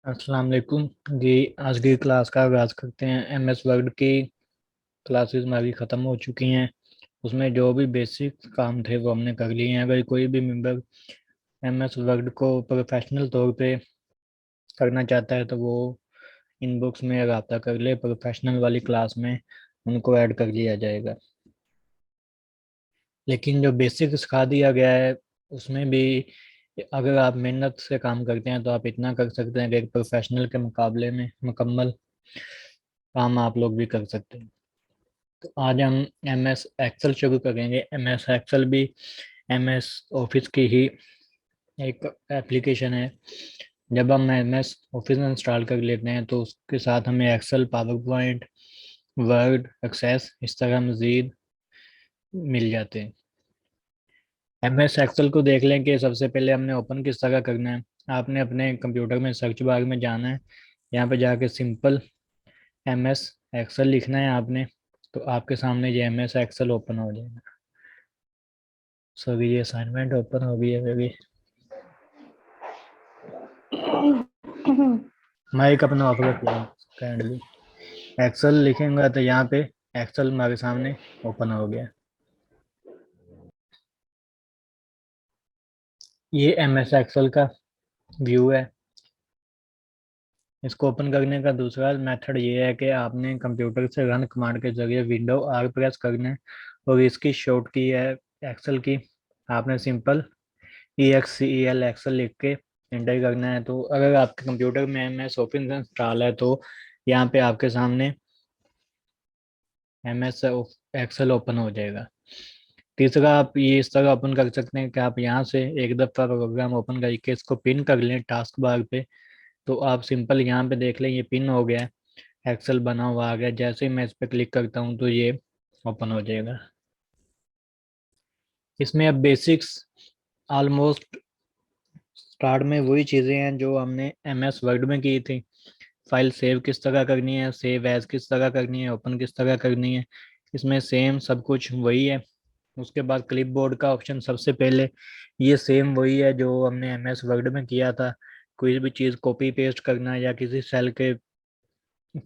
अस्सलाम वालेकुम जी। आज की क्लास का आगाज़ करते हैं। एमएस वर्ड की क्लासेस हमारी ख़त्म हो चुकी हैं। उसमें जो भी बेसिक काम थे वो हमने कर लिए हैं। अगर कोई भी मेंबर एमएस वर्ड को प्रोफेशनल तौर पे करना चाहता है तो वो इनबॉक्स में रब्ता कर ले। प्रोफेशनल वाली क्लास में उनको ऐड कर लिया जाएगा। लेकिन जो बेसिक सिखा दिया गया है उसमें भी अगर आप मेहनत से काम करते हैं तो आप इतना कर सकते हैं कि एक प्रोफेशनल के मुकाबले में मुकम्मल काम आप लोग भी कर सकते हैं। तो आज हम एम एस एक्सेल शुरू करेंगे। एम एस एक्सेल भी एम एस ऑफिस की ही एक एप्लीकेशन है। जब हम एम एस ऑफिस इंस्टॉल कर लेते हैं तो उसके साथ हमें Excel, PowerPoint, Word, Access इस तरह मज़ीद मिल जाते हैं। एम एस एक्सेल को देख लें कि सबसे पहले हमने ओपन किस तरह करना है। आपने अपने कंप्यूटर में सर्च बार में जाना है। यहाँ पे जाके सिंपल एम एस एक्सेल लिखना है आपने। तो आपके सामने ये एम एस एक्सेल ओपन हो जाएगा। सो अभी ये असाइनमेंट ओपन हो गई है अभी। माइक अपना ऑफ रख लें काइंडली। एक्सेल लिखेंगे तो यहाँ पे एक्सेल हमारे सामने ओपन हो गया। ये एम एस एक्सेल का व्यू है। इसको ओपन करने का दूसरा मेथड ये है कि आपने कंप्यूटर से रन कमांड के जरिए विंडो आर प्रेस करना है और इसकी शॉर्ट की है एक्सेल की। आपने सिंपल ई एक्स सी ई एल एक्सेल लिख के एंटर करना है। तो अगर आपके कंप्यूटर में एम एस ऑफिस इंस्टॉल है तो यहाँ पे आपके सामने एम एस एक्सेल ओपन हो जाएगा। तीसरा आप ये इस तरह ओपन कर सकते हैं कि आप यहाँ से एक दफ़ा प्रोग्राम ओपन करके इसको पिन कर लें टास्क बार पे। तो आप सिंपल यहाँ पे देख लें ये पिन हो गया है। एक्सेल बना हुआ आ गया। जैसे ही मैं इस पर क्लिक करता हूँ तो ये ओपन हो जाएगा। इसमें अब बेसिक्स ऑलमोस्ट स्टार्ट में वही चीज़ें हैं जो हमने एम एस वर्ड में की थी। फाइल सेव किस तरह करनी है, सेव एज किस तरह करनी है, ओपन किस तरह करनी है, इसमें सेम सब कुछ वही है। उसके बाद क्लिपबोर्ड का ऑप्शन सबसे पहले, ये सेम वही है जो हमने एम एस वर्ड में किया था। कोई भी चीज़ कॉपी पेस्ट करना या किसी सेल के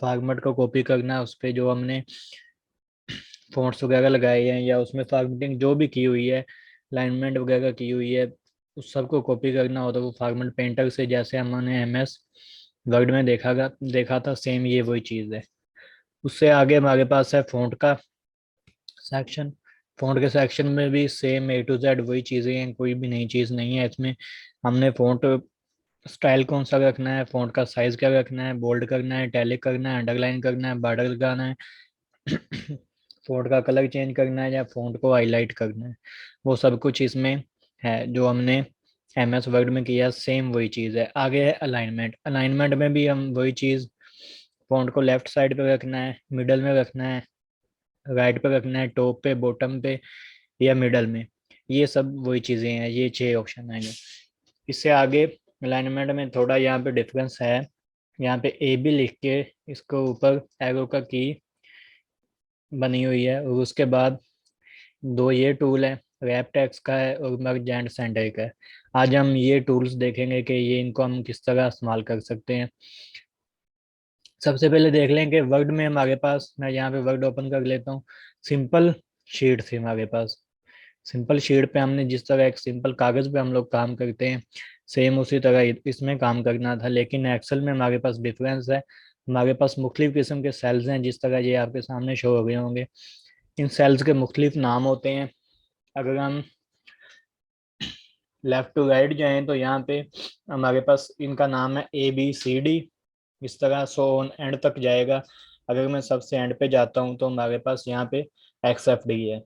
फॉर्मेट को कॉपी करना, उस पर जो हमने फॉन्ट्स वगैरह लगाए हैं या उसमें फॉर्मेटिंग जो भी की हुई है, अलाइनमेंट वगैरह की हुई है, उस सबको कॉपी करना हो तो वो फॉर्मेट पेंटर से जैसे हमने एम एस वर्ड में देखा था सेम ये वही चीज़ है। उससे आगे हमारे पास है फ़ॉन्ट का सेक्शन। फ़ॉन्ट के सेक्शन में भी सेम ए टू जेड वही चीज़ें हैं, कोई भी नई चीज़ नहीं है इसमें। हमने फ़ॉन्ट स्टाइल कौन सा रखना है, फ़ॉन्ट का साइज़ क्या रखना है, बोल्ड करना है, टैलिक करना है, अंडरलाइन करना है, बॉर्डर लगाना है, फ़ॉन्ट का कलर चेंज करना है या फ़ॉन्ट को हाईलाइट करना है, वो सब कुछ इसमें है जो हमने एम एस वर्ड में किया। सेम वही चीज़ है। आगे है अलाइनमेंट। अलाइनमेंट में भी हम वही चीज़, फ़ॉन्ट को लेफ्ट साइड पे रखना है, मिडल में रखना है, राइट पे रखना है, टॉप पे, बॉटम पे या मिडल में। ये सब वही चीज़ें हैं। ये 6 ऑप्शन हैं। इससे आगे अलाइनमेंट में थोड़ा यहाँ पे डिफरेंस है। यहाँ पे ए बी लिख के इसको ऊपर एरो का की बनी हुई है और उसके बाद दो ये टूल है, रैप टेक्स्ट का है और मर्ज एंड सेंटर का है। आज हम ये टूल्स देखेंगे कि ये इनको हम किस तरह इस्तेमाल कर सकते हैं। सबसे पहले देख लें कि वर्ड में हमारे पास, मैं यहाँ पे वर्ड ओपन कर लेता हूँ। सिंपल शीट थी हमारे पास। सिंपल शीट पे हमने जिस तरह एक सिंपल कागज़ पे हम लोग काम करते हैं सेम उसी तरह इसमें काम करना था। लेकिन एक्सेल में हमारे पास डिफरेंस है। हमारे पास मुख्तलिफ किस्म के सेल्स हैं जिस तरह ये आपके सामने शो हो गए होंगे। इन सेल्स के मुख्तलिफ नाम होते हैं। अगर हम लेफ्ट टू राइट जाएं तो यहाँ पे हमारे पास इनका नाम है ए बी सी डी। इस तरह सो ऑन एंड तक जाएगा। अगर मैं सबसे एंड पे जाता हूँ तो हमारे पास यहाँ पे एक्स एफ डी है।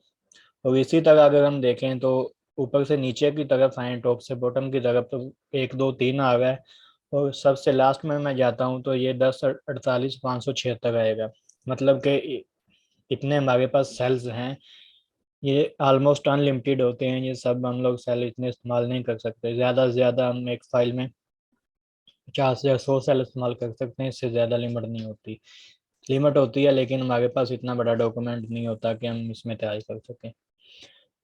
और इसी तरह अगर हम देखें तो ऊपर से नीचे की तरफ आए, टॉप से बॉटम की तरफ, तो एक दो तीन आ रहा है। और सबसे लास्ट में मैं जाता हूँ तो ये 10, 48, 576 आएगा। मतलब कि इतने हमारे पास सेल्स हैं। ये ऑलमोस्ट अनलिमिटेड होते हैं। ये सब हम लोग सेल इतने इस्तेमाल नहीं कर सकते। ज़्यादा से ज़्यादा हम एक फाइल में 50 या 100 सेल इस्तेमाल कर सकते हैं। इससे ज़्यादा लिमिट नहीं होती। लिमिट होती है लेकिन हमारे पास इतना बड़ा डॉक्यूमेंट नहीं होता कि हम इसमें तैयारी कर सकें।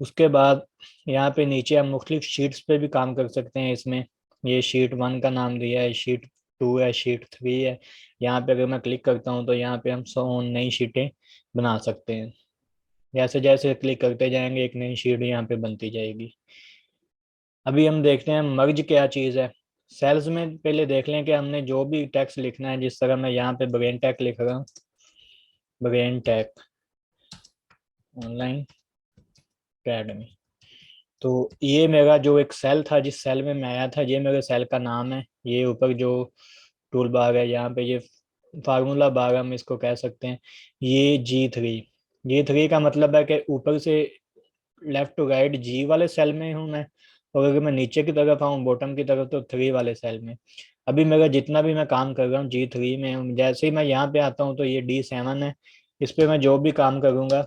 उसके बाद यहाँ पे नीचे हम मुख्तलिफ शीट्स पे भी काम कर सकते हैं। इसमें ये शीट 1 का नाम दिया है, शीट 2 है, शीट 3 है। यहाँ पे अगर मैं क्लिक करता हूँ तो यहाँ पे हम 100 नई शीटें बना सकते हैं। जैसे जैसे क्लिक करते जाएंगे एक नई शीट यहाँ पे बनती जाएगी। अभी हम देखते हैं मर्ज क्या चीज़ है। सेल्स में पहले देख लें कि हमने जो भी टेक्स्ट लिखना है, जिस तरह मैं यहाँ पे ब्रेन टेक लिख रहा हूँ, ब्रेन टेक ऑनलाइन अकेडमी। तो ये मेरा जो एक सेल था, जिस सेल में मैं आया था, ये मेरे सेल का नाम है। ये ऊपर जो टूल बार है, यहाँ पे ये फार्मूला बार हम इसको कह सकते हैं। ये G3 का मतलब है कि ऊपर से लेफ्ट टू राइट जी वाले सेल में हूँ मैं, और अगर मैं नीचे की तरफ आऊँ बॉटम की तरफ तो 3 वाले सेल में। अभी मेरा जितना भी मैं काम कर रहा हूँ G3 में हूँ। जैसे ही मैं यहाँ पे आता हूँ तो ये D7 है। इस पे मैं जो भी काम करूँगा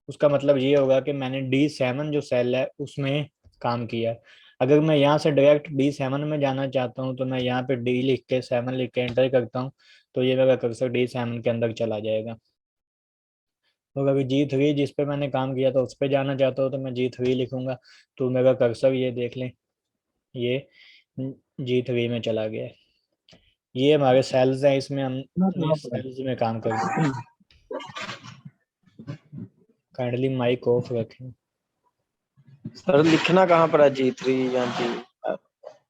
उसका मतलब ये होगा कि मैंने D7 जो सेल है उसमें काम किया। अगर मैं यहाँ से डायरेक्ट D7 में जाना चाहता हूँ तो मैं यहाँ पे D लिख के 7 लिख के एंटर करता हूँ, तो ये मेरा कर्सर D7 के अंदर चला जाएगा। और अभी G3 जिस पे मैंने काम किया था उस पे जाना चाहता हूँ तो मैं G3 लिखूंगा, तो मेरा कर्सर ये देख लें, ये G3 में चला गया है। ये हमारे सेल्स हैं, इसमें हम ना ये कहाँ पर सेल्स में काम करते हैं। है? काइंडली माइक ऑफ रखें। सर लिखना कहाँ पर है, G3 या जी?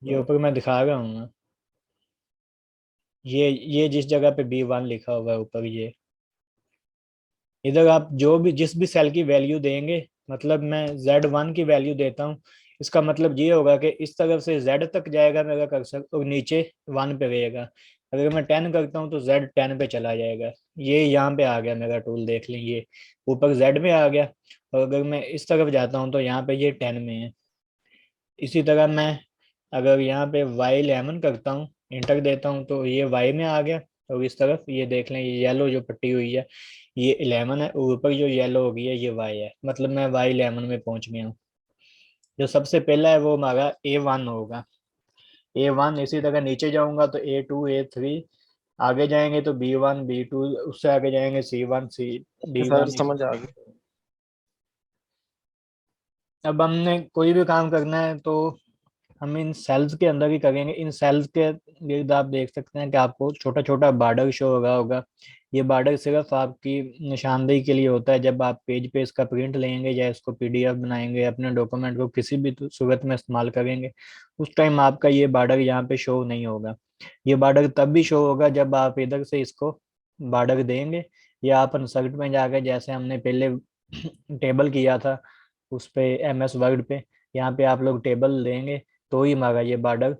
ये ऊपर मैं दिखा रहा हूँ ना, ये जिस जगह पे B1 लिखा हुआ है ऊपर, ये इधर आप जो भी जिस भी सेल की वैल्यू देंगे, मतलब मैं Z1 की वैल्यू देता हूँ, इसका मतलब ये होगा कि इस तरफ से Z तक जाएगा मेरा कर्सर और नीचे 1 पे रहेगा। अगर मैं 10 करता हूँ तो Z 10 पे चला जाएगा। ये यहाँ पे आ गया मेरा टूल, देख लें ये ऊपर Z में आ गया। और अगर मैं इस तरफ जाता हूँ तो यहाँ पे ये 10 में है। इसी तरह मैं अगर यहाँ पे Y11 करता हूँ, इंटर देता हूँ, तो ये Y में आ गया। और इस तरफ ये देख लें, ये येलो जो पट्टी हुई है ये 11 है, और ऊपर जो येलो हो गई है ये Y है, मतलब मैं Y11 में पहुंच गया हूँ। जो सबसे पहला है वो हमारा A1 होगा, A1। इसी तरह नीचे जाऊंगा तो A2 A3, आगे जाएंगे तो B1 B2, उससे आगे जाएंगे C1 C सर D1 इसी समझ आ तरह गया। से। अब हमने कोई भी काम करना है तो हम इन सेल्स के अंदर ही करेंगे। इन सेल्स के इर्द आप देख सकते हैं कि आपको छोटा छोटा बार्डर शो हो रहा होगा। ये बार्डर सिर्फ आपकी निशानदेही के लिए होता है। जब आप पेज पे इसका प्रिंट लेंगे या इसको PDF बनाएंगे, अपने डॉक्यूमेंट को किसी भी सूरत में इस्तेमाल करेंगे, उस टाइम आपका ये बार्डर यहाँ पे शो नहीं होगा। ये बार्डर तब भी शो होगा जब आप इधर से इसको बार्डर देंगे, या आप इंसर्ट में जाकर जैसे हमने पहले टेबल किया था उस पे MS वर्ड पे, यहाँ पे आप लोग टेबल देंगे तो ही हमारा ये बॉर्डर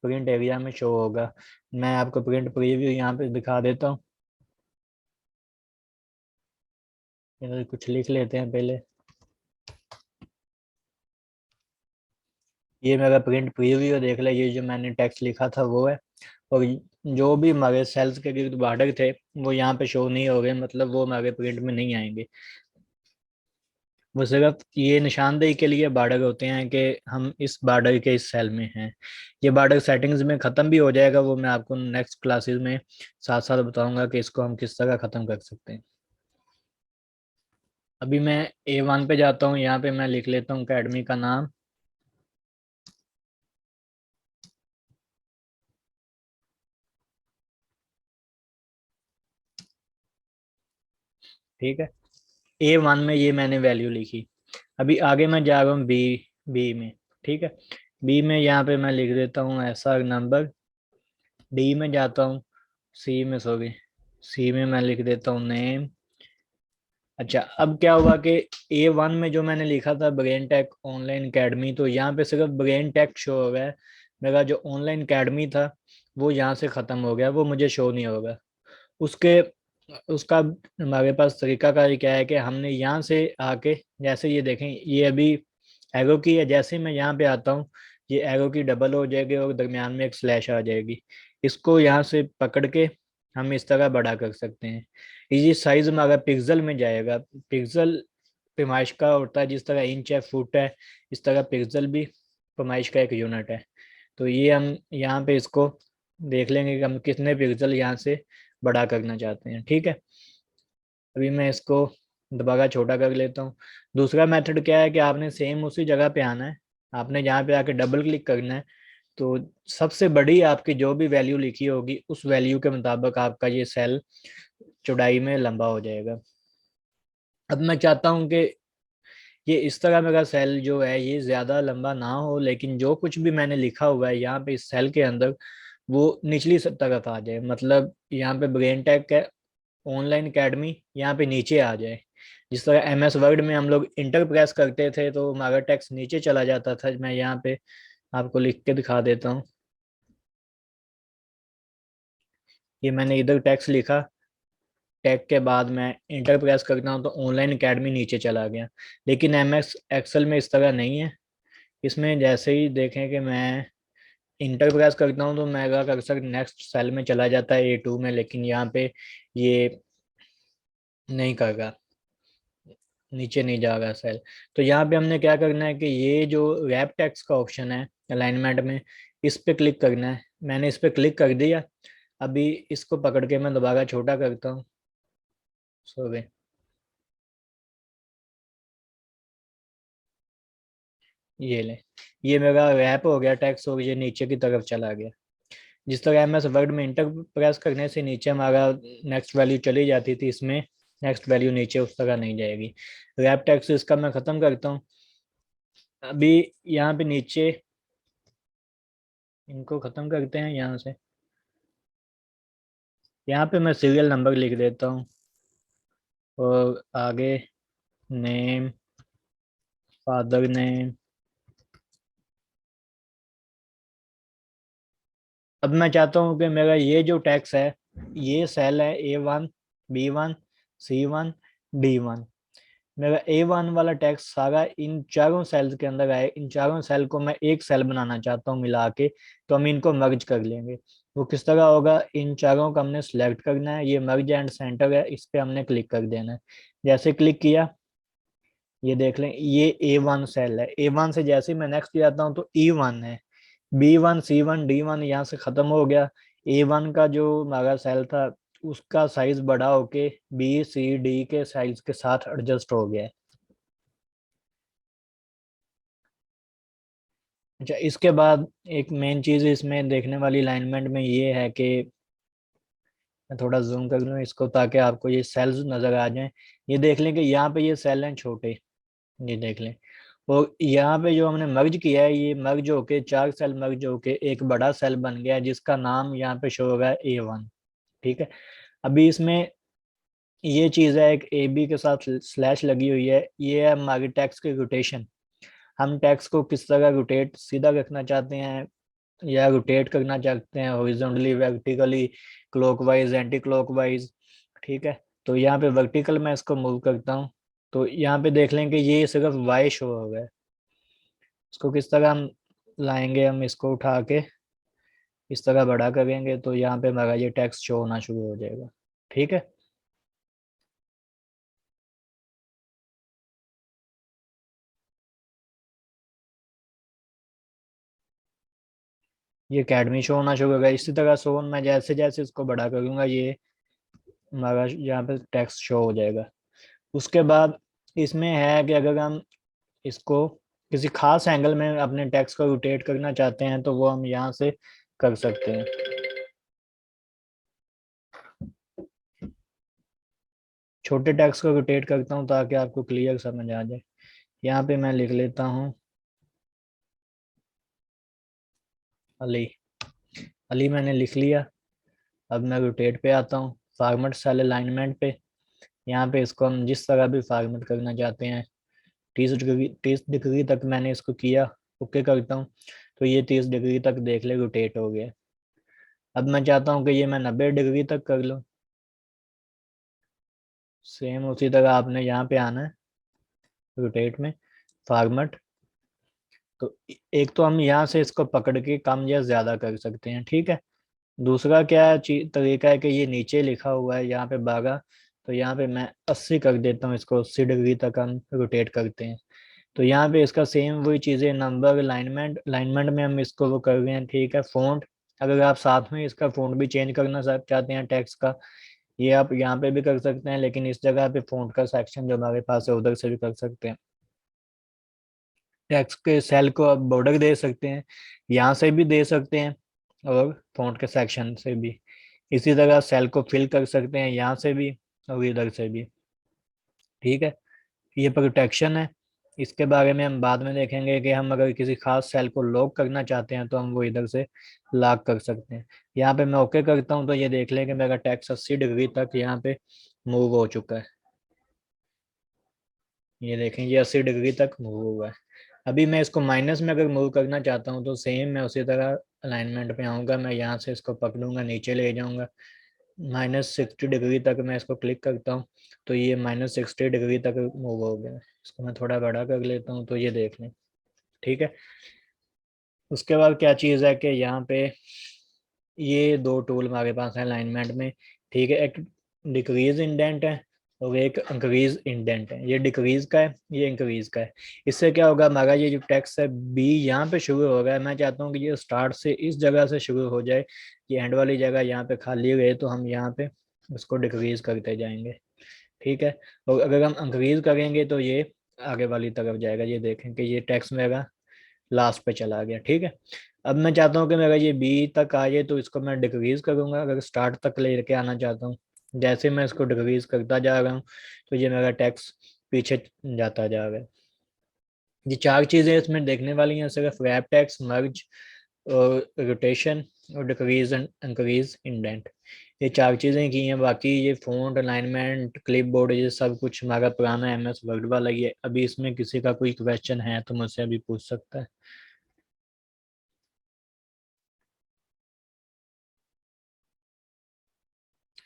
प्रिंट एरिया में शो होगा। मैं आपको प्रिंट प्रीव्यू यहाँ पे दिखा देता हूँ। इधर कुछ लिख लेते हैं पहले। ये मेरा प्रिंट प्रीव्यू देख ले, ये जो मैंने टेक्स्ट लिखा था वो है। और जो भी हमारे सेल्स के गिर्द बॉर्डर थे वो यहाँ पे शो नहीं हो गए, मतलब वो हमारे प्रिंट में नहीं आएंगे। वो सिर्फ ये निशानदेही के लिए बॉर्डर होते हैं कि हम इस बॉर्डर के इस सेल में हैं। ये बॉर्डर सेटिंग्स में ख़त्म भी हो जाएगा, वो मैं आपको नेक्स्ट क्लासेस में साथ साथ बताऊंगा कि इसको हम किस तरह ख़त्म कर सकते हैं। अभी मैं A1 पे जाता हूँ, यहाँ पे मैं लिख लेता हूँ अकेडमी का नाम। ठीक है, A1 में ये मैंने वैल्यू लिखी। अभी आगे मैं जा रहा हूँ बी में। ठीक है, बी में यहाँ पे मैं लिख देता हूँ SR नंबर। डी में जाता हूँ, सी में मैं लिख देता हूँ नेम। अच्छा, अब क्या हुआ कि A1 में जो मैंने लिखा था ब्रेन टेक ऑनलाइन अकेडमी, तो यहाँ पे सिर्फ ब्रेन टेक शो हो गया है। मेरा जो ऑनलाइन अकेडमी था वो यहाँ से ख़त्म हो गया, वो मुझे शो नहीं होगा। उसके उसका हमारे पास तरीकाकार क्या है कि हमने यहाँ से आके, जैसे ये देखें ये अभी एरो की है, जैसे ही मैं यहाँ पे आता हूँ ये एरो की डबल हो जाएगी और दरमियान में एक स्लैश आ जाएगी। इसको यहाँ से पकड़ के हम इस तरह बड़ा कर सकते हैं। ये साइज हमारा पिक्सल में जाएगा। पिक्सल पैमाइश का होता है, जिस तरह इंच है फुट है, इस तरह पिक्सल भी पैमाइश का एक यूनिट है। तो ये हम यहाँ पे इसको देख लेंगे कि हम कितने पिक्सल यहाँ से बड़ा करना चाहते हैं। ठीक है, अभी मैं इसको दोबारा छोटा कर लेता हूँ। दूसरा मेथड क्या है कि आपने सेम उसी जगह पे आना है, आपने यहाँ पे आके डबल क्लिक करना है। तो सबसे बड़ी आपकी जो भी वैल्यू लिखी होगी उस वैल्यू के मुताबिक आपका ये सेल चौड़ाई में लंबा हो जाएगा। अब मैं चाहता हूं कि ये इस तरह मेरा सेल जो है ये ज्यादा लंबा ना हो, लेकिन जो कुछ भी मैंने लिखा हुआ है यहाँ पे इस सेल के अंदर वो निचली तरफ आ जाए। मतलब यहाँ पे ब्रेन टेक है, ऑनलाइन एकेडमी यहाँ पे नीचे आ जाए। जिस तरह MS वर्ड में हम लोग इंटर प्रेस करते थे तो हमारा टेक्स्ट नीचे चला जाता था। मैं यहाँ पे आपको लिख के दिखा देता हूँ। ये मैंने इधर टेक्स्ट लिखा, टैग के बाद मैं इंटर प्रेस करता हूँ तो ऑनलाइन एकेडमी नीचे चला गया। लेकिन MS एक्सेल में इस तरह नहीं है। इसमें जैसे ही देखें कि मैं इंटर प्रेस करता हूँ तो मेरा कर्सर नेक्स्ट सेल में चला जाता है A2 में, लेकिन यहाँ पे ये नहीं कर रहा, नीचे नहीं जा रहा सेल। तो यहाँ पे हमने क्या करना है कि ये जो रैप टेक्स्ट का ऑप्शन है अलाइनमेंट में, इस पे क्लिक करना है। मैंने इस पे क्लिक कर दिया। अभी इसको पकड़ के मैं दोबारा छोटा करता हूँ। सॉरी, ये ले, ये मेरा रैप हो गया टेक्स्ट और ये नीचे की तरफ चला गया। जिस तरह MS वर्ड में इंटर प्रेस करने से नीचे हमारा नेक्स्ट वैल्यू चली जाती थी, इसमें नेक्स्ट वैल्यू नीचे उस तरह नहीं जाएगी। रैप टेक्स्ट इसका मैं खत्म करता हूँ। अभी यहाँ पे नीचे इनको खत्म करते हैं यहाँ से। यहाँ पे मैं सीरियल नंबर लिख देता हूँ और आगे नेम, फादर नेम। अब मैं चाहता हूँ कि मेरा ये जो टैक्स है, ये सेल है A1, B1, C1, D1। मेरा A1 वाला टैक्स सारा इन चारों सेल्स के अंदर आए। इन चारों सेल को मैं एक सेल बनाना चाहता हूँ मिला के, तो हम इनको मर्ज कर लेंगे। वो किस तरह होगा, इन चारों को हमने सिलेक्ट करना है, ये मर्ज एंड सेंटर है, इस पे हमने क्लिक कर देना है। जैसे क्लिक किया, ये देख लें ये A1 सेल है। A1 से जैसे ही मैं नेक्स्ट जाता हूँ तो E1 है। B1, C1, D1 यहाँ से खत्म हो गया। A1 का जो हमारा सेल था उसका साइज बड़ा होके B, C, D के साइज के साथ एडजस्ट हो गया है। अच्छा, इसके बाद एक मेन चीज इसमें देखने वाली अलाइनमेंट में ये है कि मैं थोड़ा जूम कर लूँ इसको ताकि आपको ये सेल्स नजर आ जाएं। ये देख लें कि यहाँ पे ये सेल हैं छोटे, ये देख लें। और यहाँ पे जो हमने मर्ज किया है, ये मर्ज होके चार सेल मर्ज होके एक बड़ा सेल बन गया है जिसका नाम यहाँ पे शो हो रहा है A1। ठीक है। अभी इसमें ये चीज है, एक AB के साथ स्लैश लगी हुई है, ये है हमारी टेक्स्ट की रोटेशन। हम टेक्स्ट को किस तरह रोटेट, सीधा रखना चाहते हैं या रोटेट करना चाहते हैं, horizontally, vertically, clockwise, anti clockwise. ठीक है। तो यहाँ पे वर्टिकल मैं इसको मूव करता हूँ तो यहाँ पे देख लें कि ये सिर्फ वाई शो हो गया है। इसको किस तरह हम लाएंगे, हम इसको उठा के इस तरह बड़ा करेंगे तो यहाँ पे हमारा ये टेक्स्ट शो होना शुरू हो जाएगा। ठीक है। ये अकेडमी शो होना शुरू होगा। इसी तरह शो मैं जैसे जैसे इसको बड़ा करूंगा ये हमारा यहाँ पे टेक्स्ट शो हो जाएगा। उसके बाद इसमें है कि अगर हम इसको किसी खास एंगल में अपने टेक्स्ट को रोटेट करना चाहते हैं तो वो हम यहाँ से कर सकते हैं। छोटे टेक्स्ट को रोटेट करता हूँ ताकि आपको क्लियर समझ आ जाए। यहाँ पे मैं लिख लेता हूँ अली। अली मैंने लिख लिया। अब मैं रोटेट पे आता हूँ, फॉर्मेट सेल अलाइनमेंट पे। यहाँ पे इसको हम जिस तरह भी फॉर्मेट करना चाहते हैं, 30 डिग्री तक मैंने इसको किया। ओके करता हूँ तो ये 30 डिग्री तक देख ले रोटेट हो गया। अब मैं चाहता हूँ कि ये मैं 90 डिग्री तक कर लूँ। सेम उसी तरह आपने यहाँ पे आना है रोटेट में, फॉर्मेट। तो एक तो हम यहाँ से इसको पकड़ के कम या ज्यादा कर सकते हैं। ठीक है। दूसरा क्या तरीका है कि ये नीचे लिखा हुआ है यहाँ पे 12, तो यहाँ पे मैं 80 कर देता हूँ, इसको 80 डिग्री तक हम रोटेट करते हैं। तो यहाँ पे इसका सेम वही चीज़ें, नंबर, अलाइनमेंट, अलाइनमेंट में हम इसको वो कर रहे हैं। ठीक है। फ़ॉन्ट, अगर आप साथ में इसका फ़ॉन्ट भी चेंज करना चाहते हैं टेक्स्ट का, ये आप यहाँ पे भी कर सकते हैं, लेकिन इस जगह पे फ़ॉन्ट का सेक्शन जो हमारे पास है उधर से भी कर सकते हैं। टेक्स्ट के सेल को आप बॉर्डर दे सकते हैं, यहाँ से भी दे सकते हैं और फॉन्ट के सेक्शन से भी। इसी तरह सेल को फिल कर सकते हैं यहाँ से भी और इधर से भी। ठीक है, ये प्रोटेक्शन है। इसके बारे में हम बाद में देखेंगे कि हम अगर किसी खास सेल को लॉक करना चाहते हैं तो हम वो इधर से लॉक कर सकते हैं। यहाँ पे मैं ओके करता हूँ तो ये देख लें कि मेरा टेक्स्ट 80 डिग्री तक यहाँ पे मूव हो चुका है। ये देखें, ये 80 डिग्री तक मूव हुआ है। अभी मैं इसको माइनस में अगर मूव करना चाहता हूँ तो सेम मैं उसी तरह अलाइनमेंट पे आऊँगा, मैं यहाँ से इसको पकड़ूंगा, नीचे ले जाऊँगा, -60 डिग्री तक मैं इसको क्लिक करता हूँ तो ये -60 डिग्री तक मूव हो गया। इसको मैं थोड़ा बड़ा कर लेता हूँ तो ये देख लें। ठीक है, उसके बाद क्या चीज़ है कि यहाँ पे ये दो टूल हमारे पास है अलाइनमेंट में। ठीक है, एक डिक्रीज इंडेंट है और एक इंक्रीज इंडेंट है। ये डिक्रीज का है, ये इंक्रीज का है। इससे क्या होगा, हमारा ये जो टेक्स्ट है बी यहाँ पे शुरू हो रहा है, मैं चाहता हूँ कि ये स्टार्ट से इस जगह से शुरू हो जाए, ये एंड वाली जगह यहाँ पे खाली रहे, तो हम यहाँ पे उसको डिक्रीज करते जाएंगे। ठीक है, और अगर हम इंक्रीज करेंगे तो ये आगे वाली तरफ जाएगा। ये देखें कि ये टेक्स्ट मेरा लास्ट पे चला गया। ठीक है, अब मैं चाहता हूँ कि मेरा ये बी तक आ जाए तो इसको मैं डिक्रीज करूंगा, अगर स्टार्ट तक लेके आना चाहता हूँ। जैसे मैं इसको डिक्रीज करता जा रहा हूँ तो ये मेरा टेक्स्ट पीछे जाता जा रहा है। ये चार चीजें इसमें देखने वाली हैं, सिर्फ रैप टेक्स्ट, मर्ज और रोटेशन और डिक्रीज एंड इंक्रीज इंडेंट। ये चार चीजें की हैं। बाकी ये फॉन्ट, अलाइनमेंट, क्लिपबोर्ड, ये सब कुछ हमारा पुराना MS वर्ड वाला ही है। अभी इसमें किसी का कोई क्वेश्चन है तो मुझसे अभी पूछ सकता है।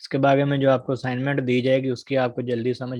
इसके बारे में जो आपको असाइनमेंट दी जाएगी उसकी आपको जल्दी समझ